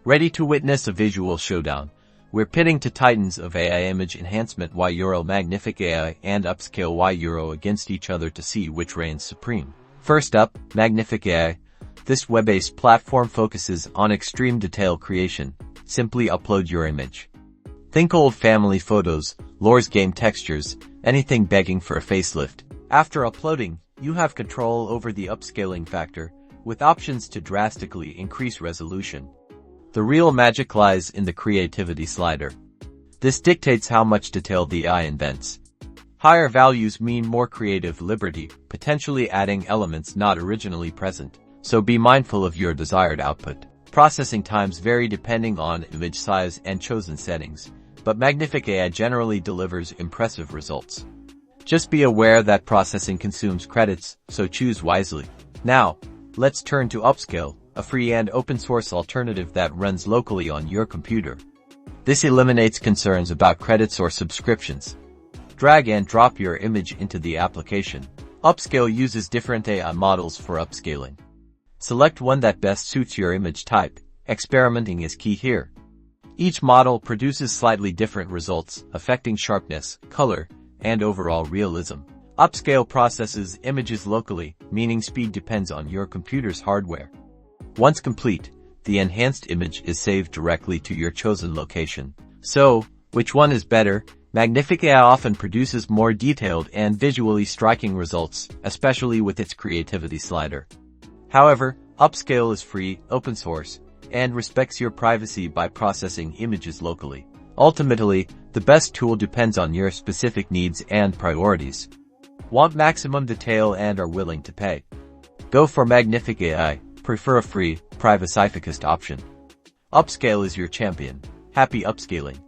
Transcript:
Ready to witness a visual showdown? We're pitting two titans of AI image enhancement Magnific AI and Upscayl against each other to see which reigns supreme. First up, Magnific AI. This web-based platform focuses on extreme detail creation. Simply upload your image. Think old family photos, lures game textures, anything begging for a facelift. After uploading, you have control over the upscaling factor, with options to drastically increase resolution. The real magic lies in the creativity slider. This dictates how much detail the AI invents. Higher values mean more creative liberty, potentially adding elements not originally present, so be mindful of your desired output. Processing times vary depending on image size and chosen settings, but Magnific AI generally delivers impressive results. Just be aware that processing consumes credits, so choose wisely. Now, let's turn to Upscayl, a free and open-source alternative that runs locally on your computer. This eliminates concerns about credits or subscriptions. Drag and drop your image into the application. Upscayl uses different AI models for upscaling. Select one that best suits your image type. Experimenting is key here. Each model produces slightly different results, affecting sharpness, color, and overall realism. Upscayl processes images locally, meaning speed depends on your computer's hardware. Once complete, the enhanced image is saved directly to your chosen location. So, which one is better? Magnific AI often produces more detailed and visually striking results, especially with its creativity slider. However, Upscayl is free, open source, and respects your privacy by processing images locally. Ultimately, the best tool depends on your specific needs and priorities. Want maximum detail and are willing to pay? Go for Magnific AI. Prefer a free, privacy-focused option. Upscayl is your champion. Happy upscaling.